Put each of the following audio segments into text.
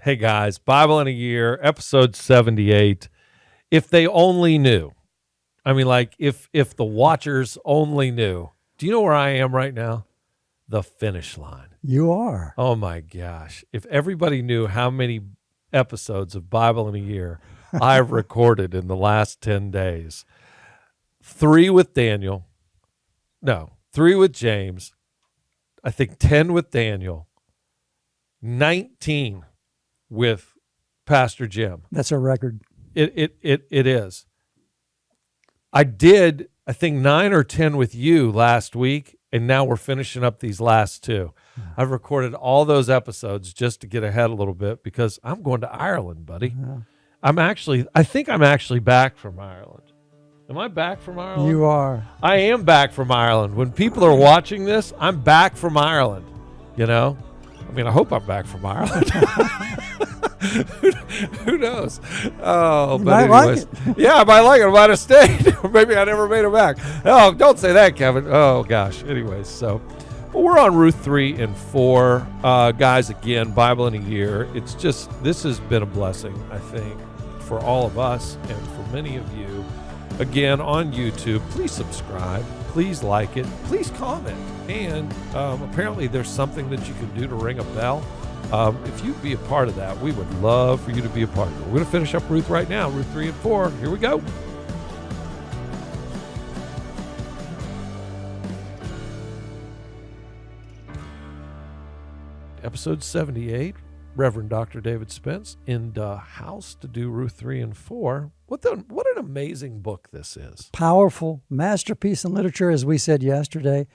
Hey guys, Bible in a Year, episode 78. If they only knew. I mean, like, if the watchers only knew. Do you know where I am right now? The finish line. You are. Oh my gosh. If everybody knew how many episodes of Bible in a Year I've recorded in the last 10 days. 3 with Daniel. No, 3 with James. I think 10 with Daniel. 19 with Pastor Jim. That's a record. It is. I did, I think, 9 or 10 with you last week, and now we're finishing up these last 2. I've recorded all those episodes just to get ahead a little bit because I'm going to Ireland, buddy. Yeah. I think I'm actually back from Ireland. Am I back from Ireland? You are. I am back from Ireland. When people are watching this, I'm back from Ireland. You know? I mean, I hope I'm back from Ireland. Who knows? Oh, You but might anyways. like it. Yeah, I might like it. I might have stayed. Or maybe I never made it back. Oh, don't say that, Kevin. Oh, gosh. Anyways, so well, we're on Ruth 3 and 4. Guys, again, Bible in a Year. It's just, this has been a blessing, I think, for all of us and for many of you. Again, on YouTube, please subscribe. Please like it. Please comment. And apparently there's something that you can do to ring a bell. If you'd be a part of that, we would love for you to be a part of it. We're going to finish up Ruth right now, Ruth 3 and 4. Here we go. Episode 78, Reverend Dr. David Spence in the house to do Ruth 3 and 4. What an amazing book this is. Powerful masterpiece in literature, as we said yesterday.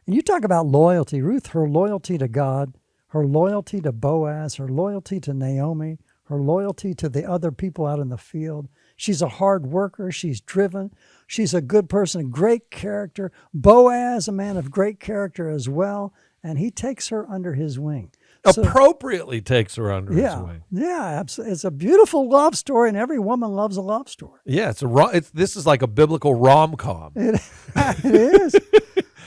And you talk about loyalty. Ruth, her loyalty to God, her loyalty to Boaz, her loyalty to Naomi, her loyalty to the other people out in the field. She's a hard worker. She's driven. She's a good person, great character. Boaz, a man of great character as well. And he takes her under his wing. Appropriately takes her under his wing. Yeah, absolutely. It's a beautiful love story, and every woman loves a love story. Yeah, this is like a biblical rom-com. It is.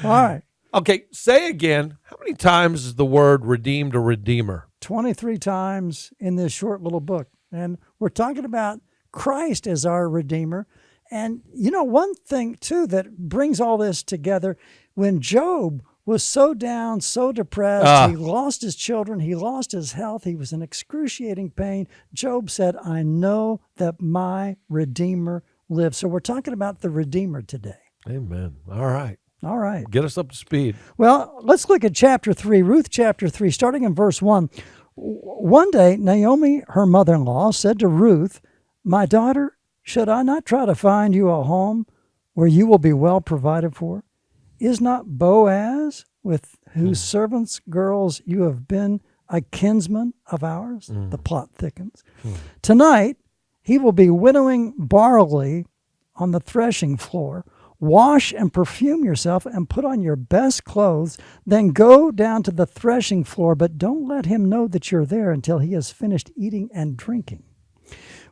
All right. Okay, say again, how many times is the word redeemed or redeemer? 23 times in this short little book. And we're talking about Christ as our Redeemer. And, you know, one thing, too, that brings all this together, when Job was so down, so depressed, he lost his children, he lost his health, he was in excruciating pain, Job said, I know that my Redeemer lives. So we're talking about the Redeemer today. Amen. All right. All right. Get us up to speed. Well, let's look at chapter 3, Ruth chapter 3, starting in verse 1. One day, Naomi, her mother-in-law, said to Ruth, my daughter, should I not try to find you a home where you will be well provided for? Is not Boaz, with whose servants' girls you have been, a kinsman of ours? The plot thickens. Tonight, he will be winnowing barley on the threshing floor. Wash and perfume yourself and put on your best clothes. Then go down to the threshing floor, but don't let him know that you're there until he has finished eating and drinking.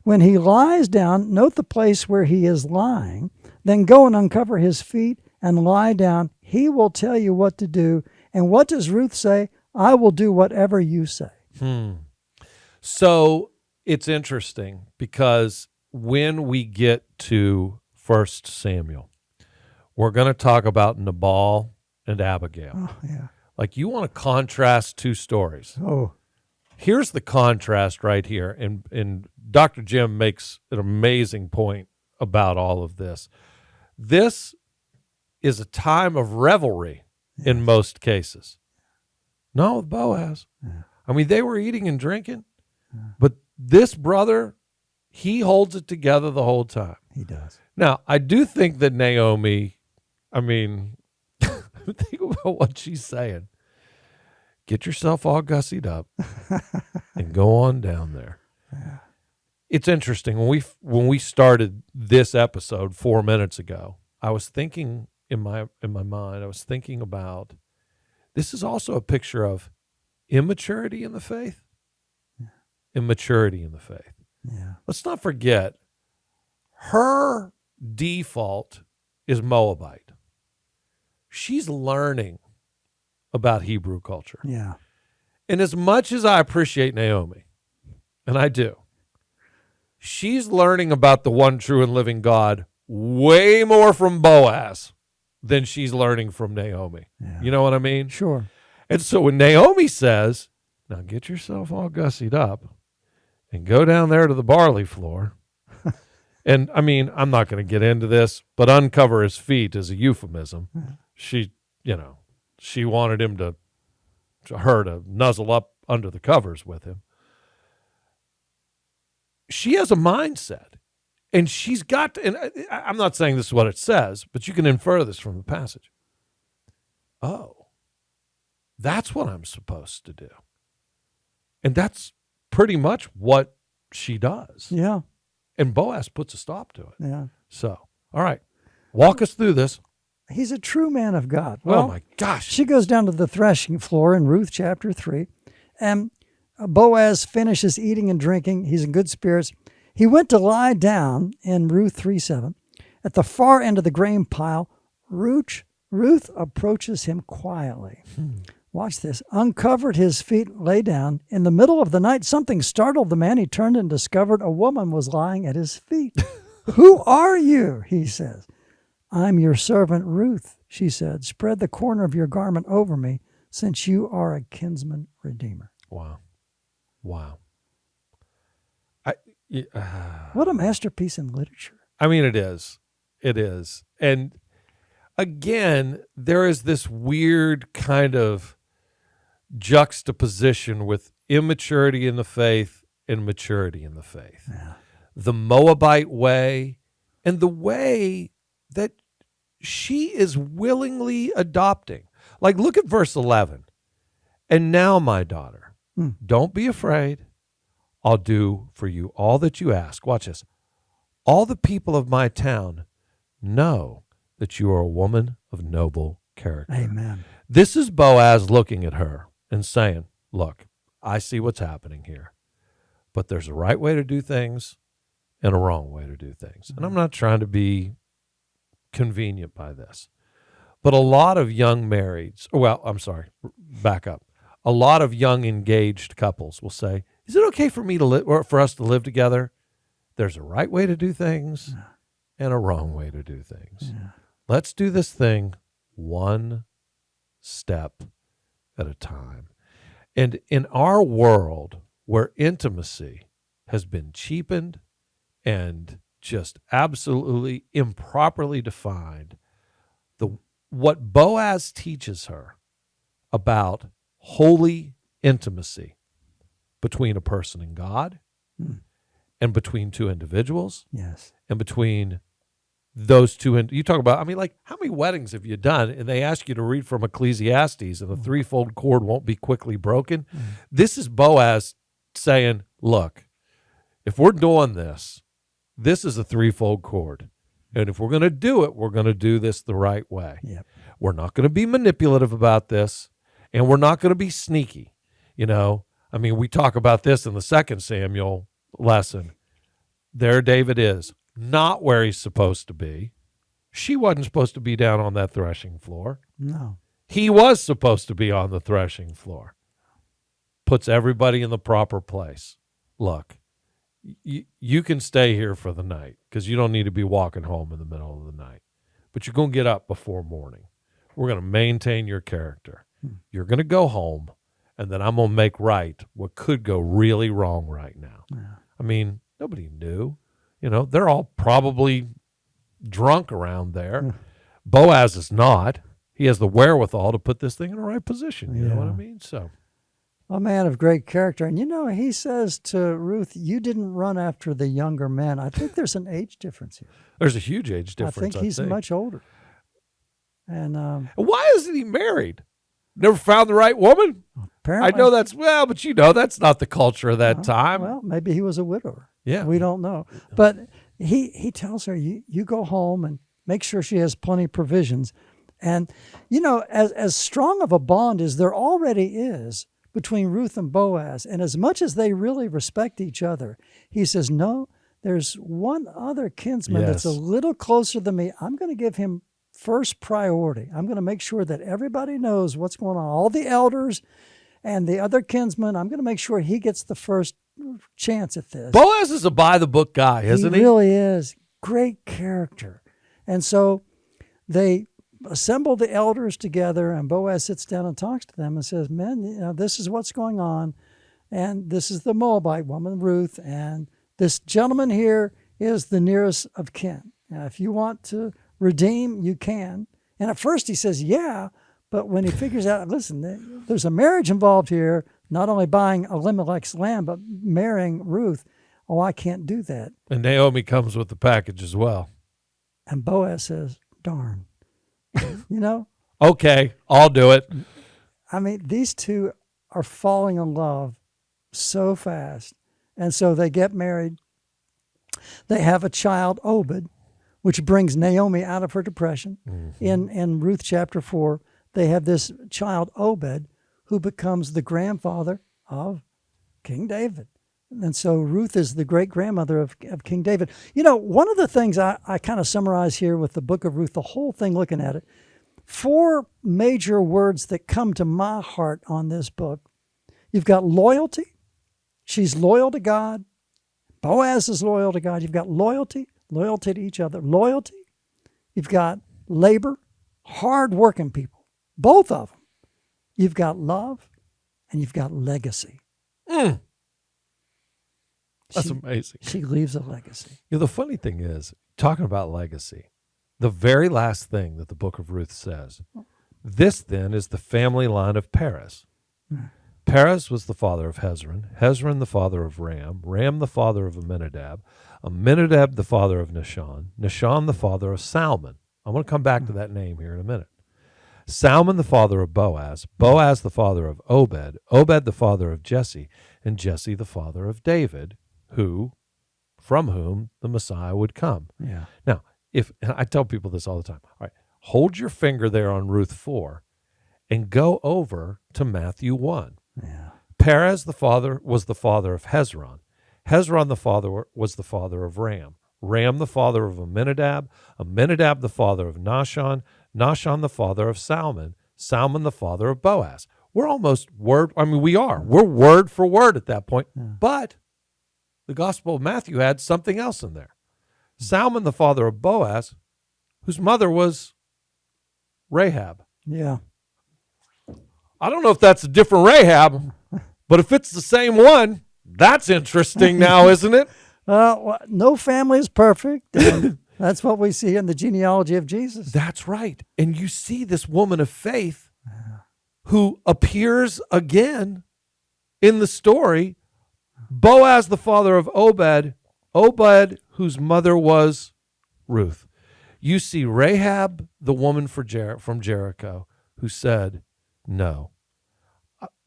When he lies down, note the place where he is lying. Then go and uncover his feet and lie down. He will tell you what to do. And what does Ruth say? I will do whatever you say. So it's interesting because when we get to 1 Samuel, we're going to talk about Nabal and Abigail. Oh, yeah. Like, you want to contrast 2 stories. Oh, Here's the contrast right here. And Dr. Jim makes an amazing point about all of this. This is a time of revelry in most cases. No, with Boaz. Yeah. I mean, they were eating and drinking, but this brother, he holds it together the whole time. he does. Now, I do think that Naomi, I mean, think about what she's saying. Get yourself all gussied up and go on down there. Yeah. It's interesting. When we started this episode 4 minutes ago, I was thinking in my mind, I was thinking about, this is also a picture of immaturity in the faith. Yeah. Immaturity in the faith. Yeah. Let's not forget, her default is Moabite. She's learning about Hebrew culture. Yeah. And as much as I appreciate Naomi, and I do, she's learning about the one true and living God way more from Boaz than she's learning from Naomi. Yeah. You know what I mean? Sure. And so when Naomi says, now get yourself all gussied up and go down there to the barley floor, and I mean, I'm not going to get into this, but uncover his feet is a euphemism. She, she wanted him her to nuzzle up under the covers with him. She has a mindset, and she's got to, and I'm not saying this is what it says, but you can infer this from the passage. Oh, that's what I'm supposed to do. And that's pretty much what she does. Yeah. And Boaz puts a stop to it. Yeah. So, all right, walk us through this. He's a true man of God. Well, oh, my gosh. She goes down to the threshing floor in Ruth chapter 3, and Boaz finishes eating and drinking. He's in good spirits. He went to lie down in Ruth 3:7. At the far end of the grain pile, Ruth approaches him quietly. Watch this. Uncovered his feet, lay down. In the middle of the night, something startled the man. He turned and discovered a woman was lying at his feet. Who are you? He says. I'm your servant Ruth, she said. Spread the corner of your garment over me, since you are a kinsman redeemer. Wow. What a masterpiece in literature. I mean, it is. It is. And again, there is this weird kind of juxtaposition with immaturity in the faith and maturity in the faith. Yeah. The Moabite way and the way that she is willingly adopting. Like, look at verse 11. And now, my daughter, don't be afraid. I'll do for you all that you ask. Watch this. All the people of my town know that you are a woman of noble character. Amen. This is Boaz looking at her and saying, look, I see what's happening here, but there's a right way to do things and a wrong way to do things. And I'm not trying to be convenient by this, but a lot of young marrieds, back up. A lot of young engaged couples will say, is it okay for me to live, or for us to live together? There's a right way to do things and a wrong way to do things. Yeah. Let's do this thing one step at a time. And in our world where intimacy has been cheapened and just absolutely improperly defined, what Boaz teaches her about holy intimacy between a person and God, and between two individuals, Yes, and between those two. And you talk about, I mean, like, how many weddings have you done? And they ask you to read from Ecclesiastes, and the threefold cord won't be quickly broken. This is Boaz saying, look, if we're doing this, this is a threefold cord. And if we're going to do it, we're going to do this the right way. Yep. We're not going to be manipulative about this, and we're not going to be sneaky. I mean, we talk about this in the 2 Samuel lesson. There David is, not where he's supposed to be. She wasn't supposed to be down on that threshing floor. No. He was supposed to be on the threshing floor. Puts everybody in the proper place. Look, you can stay here for the night because you don't need to be walking home in the middle of the night. But you're going to get up before morning. We're going to maintain your character. You're going to go home, and then I'm going to make right what could go really wrong right now. Yeah. I mean, nobody knew. They're all probably drunk around there. Boaz is not. He has the wherewithal to put this thing in the right position. You know what I mean? So, a man of great character. And, he says to Ruth, you didn't run after the younger man. I think there's an age difference here. There's a huge age difference. I think he's much older. And why isn't he married? Never found the right woman? Apparently. I know but that's not the culture of that time. Well, maybe he was a widower. Yeah. We don't know. But he tells her, you go home and make sure she has plenty of provisions. And, as strong of a bond as there already is between Ruth and Boaz, and as much as they really respect each other, he says, no, there's one other kinsman that's a little closer than me. I'm going to give him first priority. I'm going to make sure that everybody knows what's going on. All the elders and the other kinsmen, I'm going to make sure he gets the first chance at this. Boaz is a by-the-book guy, isn't he? He really is. Great character. And so they assemble the elders together, and Boaz sits down and talks to them and says, men, this is what's going on. And this is the Moabite woman, Ruth, and this gentleman here is the nearest of kin. Now, if you want to redeem, you can. And at first he says, yeah, but when he figures out, listen, there's a marriage involved here, not only buying Elimelech's land, but marrying Ruth. Oh, I can't do that. And Naomi comes with the package as well. And Boaz says, darn. Okay, I'll do it. I mean, these two are falling in love so fast. And so they get married. They have a child, Obed, which brings Naomi out of her depression. Mm-hmm. In Ruth chapter 4, they have this child, Obed, who becomes the grandfather of King David. And so Ruth is the great-grandmother of King David. One of the things I kind of summarize here with the book of Ruth, the whole thing looking at it, 4 major words that come to my heart on this book. You've got loyalty. She's loyal to God. Boaz is loyal to God. You've got loyalty to each other. Loyalty. You've got labor, hard-working people, both of them. You've got love, and you've got legacy. That's amazing. She leaves a legacy. The funny thing is, talking about legacy, the very last thing that the book of Ruth says, this then is the family line of Perez. Perez was the father of Hezron, Hezron the father of Ram, Ram the father of Amminadab, Amminadab the father of Nahshon, Nahshon the father of Salmon. I'm going to come back to that name here in a minute. Salmon the father of Boaz, Boaz the father of Obed, Obed the father of Jesse, and Jesse the father of David, from whom the Messiah would come. Yeah. Now, and I tell people this all the time, all right, hold your finger there on Ruth 4 and go over to Matthew 1. Yeah. Perez was the father of Hezron. Hezron was the father of Ram. Ram the father of Amminadab. Amminadab the father of Nahshon. Nahshon the father of Salmon. Salmon the father of Boaz. We're almost we're word for word at that point. Yeah. But the Gospel of Matthew had something else in there. Salmon the father of Boaz, whose mother was Rahab. Yeah. I don't know if that's a different Rahab, but if it's the same one, that's interesting now, isn't it? No family is perfect. And that's what we see in the genealogy of Jesus. That's right. And you see this woman of faith who appears again in the story. Boaz, the father of Obed, Obed, whose mother was Ruth. You see Rahab, the woman from Jericho, who said, no,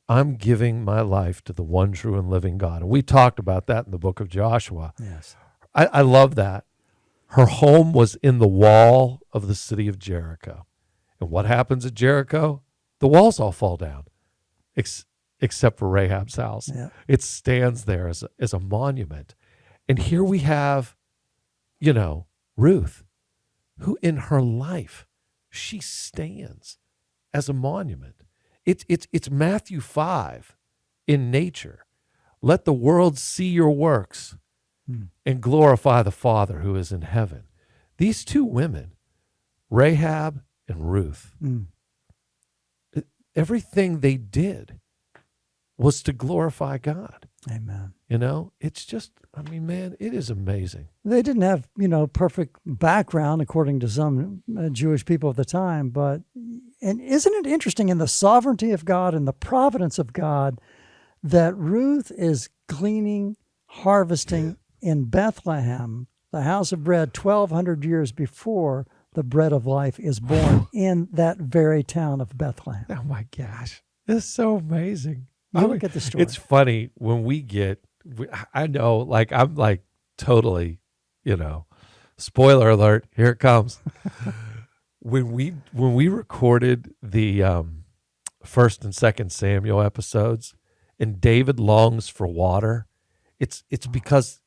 I'm giving my life to the one true and living God. And we talked about that in the book of Joshua. Yes. I love that. Her home was in the wall of the city of Jericho. And what happens at Jericho? The walls all fall down, except for Rahab's house. Yeah. It stands there as a monument. And here we have, Ruth, who in her life, she stands as a monument. It's Matthew 5 in nature. Let the world see your works and glorify the Father who is in heaven. These two women, Rahab and Ruth, everything they did was to glorify God. Amen. It's just, man, it is amazing. They didn't have, perfect background according to some Jewish people of the time, and isn't it interesting in the sovereignty of God and the providence of God that Ruth is gleaning, harvesting in Bethlehem, the house of bread, 1,200 years before the bread of life is born in that very town of Bethlehem. Oh my gosh, it's so amazing. Look at the story. It's funny when I know, I'm totally, spoiler alert, here it comes. When we recorded the 1st and 2nd Samuel episodes, and David longs for water, it's because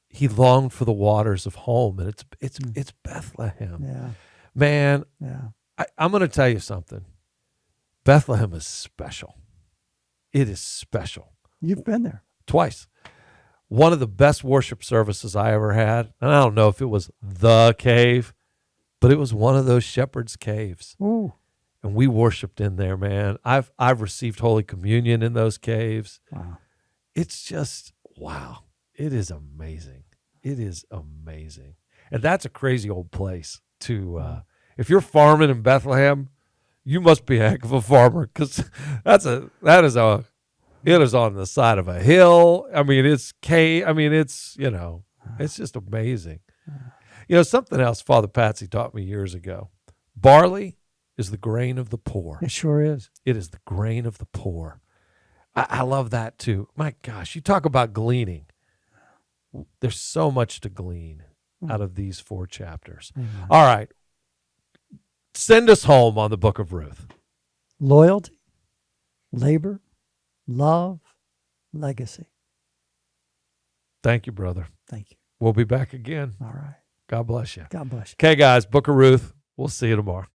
he longed for the waters of home, and it's Bethlehem. Yeah, man. Yeah, I'm going to tell you something. Bethlehem is special. It is special. You've been there twice. one of the best worship services I ever had. And I don't know if it was the cave, but it was one of those shepherds' caves. Ooh. And we worshiped in there, man. I've received Holy Communion in those caves. Wow. It's just, wow. It is amazing. It is amazing. And that's a crazy old place to, if you're farming in Bethlehem, you must be a heck of a farmer, because it is on the side of a hill. I mean, it's it's just amazing. Something else Father Patsy taught me years ago. Barley is the grain of the poor. It sure is. It is the grain of the poor. I love that too. My gosh, you talk about gleaning. There's so much to glean out of these 4 chapters. Amen. All right. Send us home on the book of Ruth. Loyalty, labor, love, legacy. Thank you, brother. Thank you. We'll be back again. All right. God bless you. God bless you. Okay, guys, book of Ruth. We'll see you tomorrow.